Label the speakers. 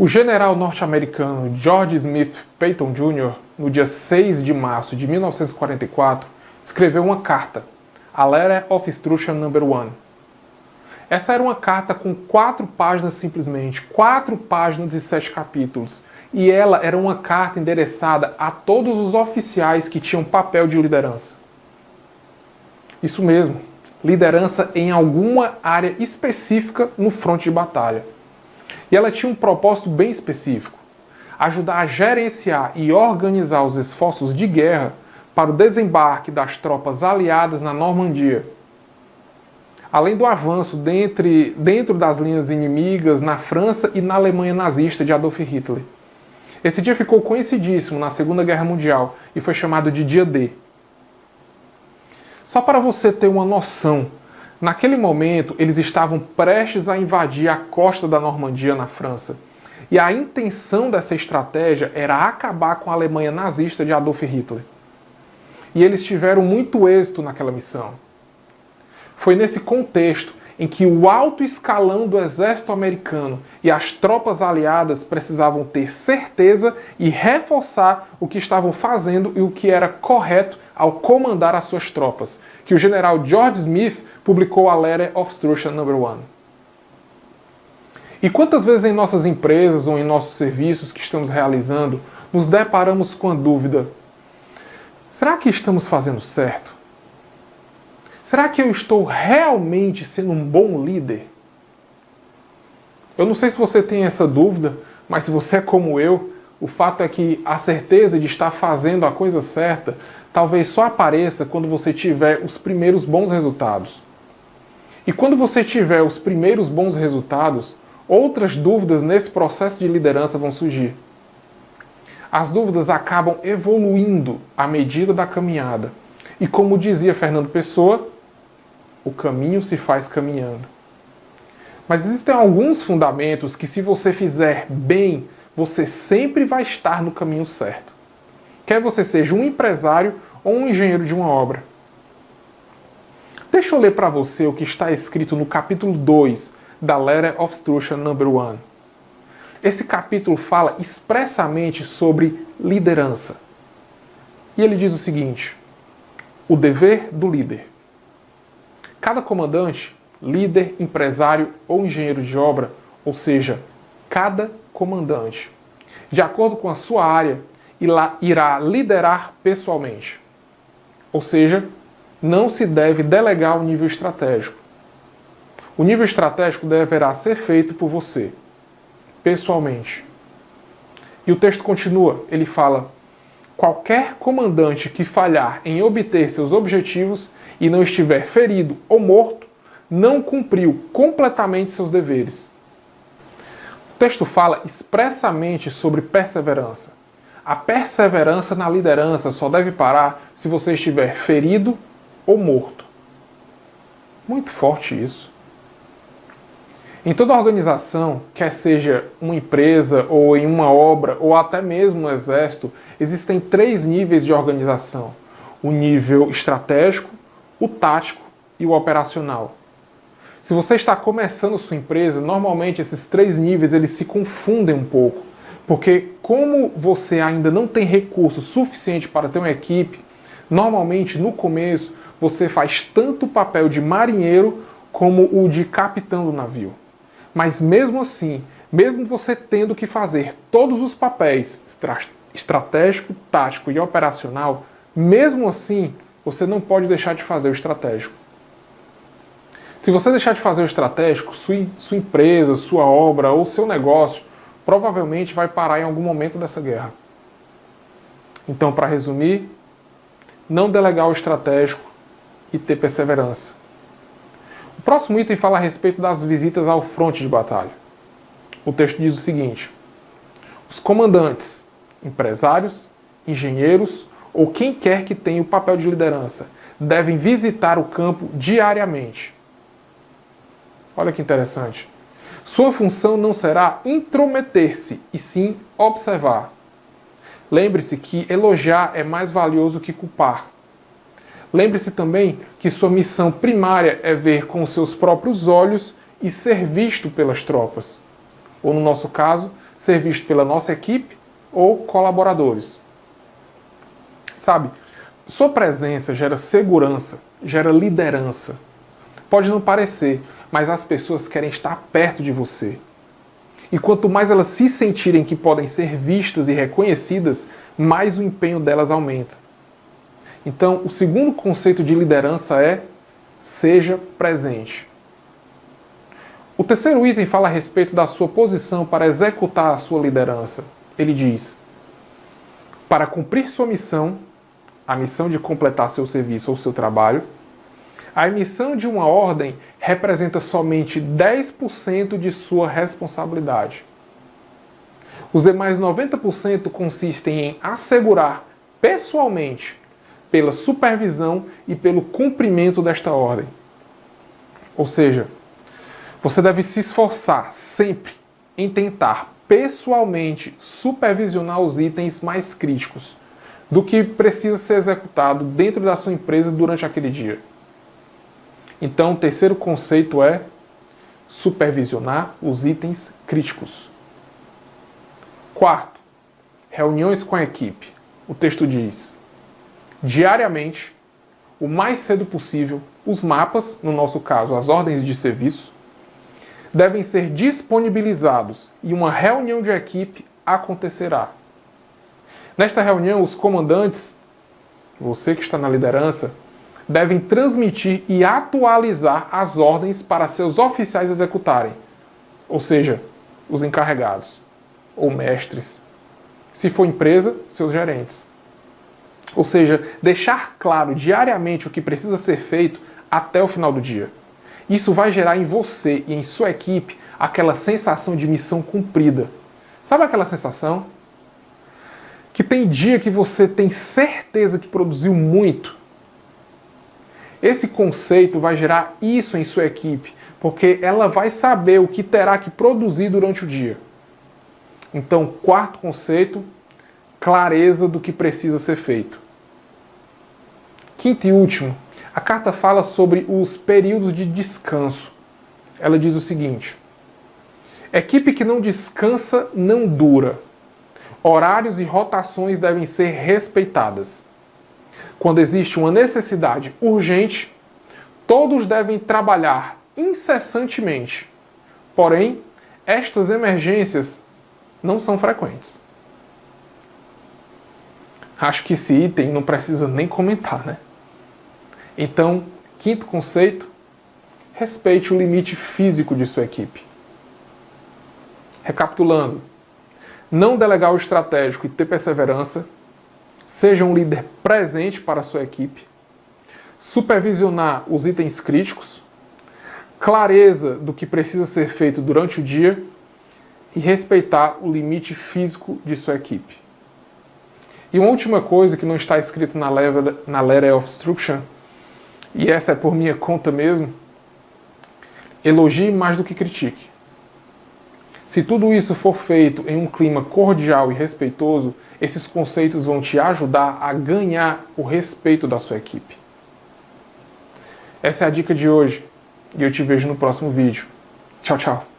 Speaker 1: O general norte-americano George Smith Patton Jr., no dia 6 de março de 1944, escreveu uma carta, a Letter of Instruction No. 1. Essa era uma carta com 4 páginas simplesmente, 4 páginas e 7 capítulos. E ela era uma carta endereçada a todos os oficiais que tinham papel de liderança. Isso mesmo, liderança em alguma área específica no fronte de batalha. E ela tinha um propósito bem específico: ajudar a gerenciar e organizar os esforços de guerra para o desembarque das tropas aliadas na Normandia, além do avanço dentro das linhas inimigas na França e na Alemanha nazista de Adolf Hitler. Esse dia ficou conhecidíssimo na Segunda Guerra Mundial e foi chamado de Dia D. Só para você ter uma noção, naquele momento eles estavam prestes a invadir a costa da Normandia na França. E a intenção dessa estratégia era acabar com a Alemanha nazista de Adolf Hitler. E eles tiveram muito êxito naquela missão. Foi nesse contexto em que o alto escalão do exército americano e as tropas aliadas precisavam ter certeza e reforçar o que estavam fazendo e o que era correto ao comandar as suas tropas, que o general George Smith publicou a Letter of Instruction No. 1. E quantas vezes em nossas empresas ou em nossos serviços que estamos realizando, nos deparamos com a dúvida: será que estamos fazendo certo? Será que eu estou realmente sendo um bom líder? Eu não sei se você tem essa dúvida, mas se você é como eu, o fato é que a certeza de estar fazendo a coisa certa talvez só apareça quando você tiver os primeiros bons resultados. E quando você tiver os primeiros bons resultados, outras dúvidas nesse processo de liderança vão surgir. As dúvidas acabam evoluindo à medida da caminhada. E como dizia Fernando Pessoa, o caminho se faz caminhando. Mas existem alguns fundamentos que, se você fizer bem, você sempre vai estar no caminho certo. Quer você seja um empresário ou um engenheiro de uma obra. Deixa eu ler para você o que está escrito no capítulo 2 da Letter of Instruction No. 1. Esse capítulo fala expressamente sobre liderança. E ele diz o seguinte: o dever do líder. Cada comandante, líder, empresário ou engenheiro de obra, ou seja, cada comandante, de acordo com a sua área, irá liderar pessoalmente. Ou seja, não se deve delegar o nível estratégico. O nível estratégico deverá ser feito por você, pessoalmente. E o texto continua, ele fala: qualquer comandante que falhar em obter seus objetivos e não estiver ferido ou morto, não cumpriu completamente seus deveres. O texto fala expressamente sobre perseverança. A perseverança na liderança só deve parar se você estiver ferido ou morto. Muito forte isso. Em toda organização, quer seja uma empresa ou em uma obra ou até mesmo no exército, existem 3 níveis de organização: o nível estratégico, o tático e o operacional. Se você está começando sua empresa, normalmente esses 3 níveis eles se confundem um pouco, porque como você ainda não tem recurso suficiente para ter uma equipe, normalmente no começo você faz tanto o papel de marinheiro como o de capitão do navio. Mas mesmo assim, mesmo você tendo que fazer todos os papéis estratégico, tático e operacional, mesmo assim, você não pode deixar de fazer o estratégico. Se você deixar de fazer o estratégico, sua empresa, sua obra ou seu negócio provavelmente vai parar em algum momento dessa guerra. Então, para resumir, não delegar o estratégico e ter perseverança. O próximo item fala a respeito das visitas ao fronte de batalha. O texto diz o seguinte: os comandantes, empresários, engenheiros ou quem quer que tenha o papel de liderança devem visitar o campo diariamente. Olha que interessante. Sua função não será intrometer-se, e sim observar. Lembre-se que elogiar é mais valioso que culpar. Lembre-se também que sua missão primária é ver com seus próprios olhos e ser visto pelas tropas. Ou, no nosso caso, ser visto pela nossa equipe ou colaboradores. Sabe, sua presença gera segurança, gera liderança. Pode não parecer, mas as pessoas querem estar perto de você. E quanto mais elas se sentirem que podem ser vistas e reconhecidas, mais o empenho delas aumenta. Então, o segundo conceito de liderança é: seja presente. O terceiro item fala a respeito da sua posição para executar a sua liderança. Ele diz: para cumprir sua missão, a missão de completar seu serviço ou seu trabalho, a emissão de uma ordem representa somente 10% de sua responsabilidade. Os demais 90% consistem em assegurar pessoalmente, pela supervisão e pelo cumprimento desta ordem. Ou seja, você deve se esforçar sempre em tentar pessoalmente supervisionar os itens mais críticos do que precisa ser executado dentro da sua empresa durante aquele dia. Então, o terceiro conceito é supervisionar os itens críticos. Quarto, reuniões com a equipe. O texto diz: diariamente, o mais cedo possível, os mapas, no nosso caso, as ordens de serviço, devem ser disponibilizados e uma reunião de equipe acontecerá. Nesta reunião, os comandantes, você que está na liderança, devem transmitir e atualizar as ordens para seus oficiais executarem, ou seja, os encarregados ou mestres. Se for empresa, seus gerentes. Ou seja, deixar claro diariamente o que precisa ser feito até o final do dia. Isso vai gerar em você e em sua equipe aquela sensação de missão cumprida. Sabe aquela sensação? Que tem dia que você tem certeza que produziu muito. Esse conceito vai gerar isso em sua equipe, porque ela vai saber o que terá que produzir durante o dia. Então, quarto conceito, clareza do que precisa ser feito. Quinto e último, a carta fala sobre os períodos de descanso. Ela diz o seguinte: equipe que não descansa não dura. Horários e rotações devem ser respeitadas. Quando existe uma necessidade urgente, todos devem trabalhar incessantemente. Porém, estas emergências não são frequentes. Acho que esse item não precisa nem comentar, né? Então, quinto conceito, respeite o limite físico de sua equipe. Recapitulando, não delegar o estratégico e ter perseverança, seja um líder presente para a sua equipe, supervisionar os itens críticos, clareza do que precisa ser feito durante o dia e respeitar o limite físico de sua equipe. E uma última coisa que não está escrito na Letter of Instruction, e essa é por minha conta mesmo: elogie mais do que critique. Se tudo isso for feito em um clima cordial e respeitoso, esses conceitos vão te ajudar a ganhar o respeito da sua equipe. Essa é a dica de hoje e eu te vejo no próximo vídeo. Tchau, tchau.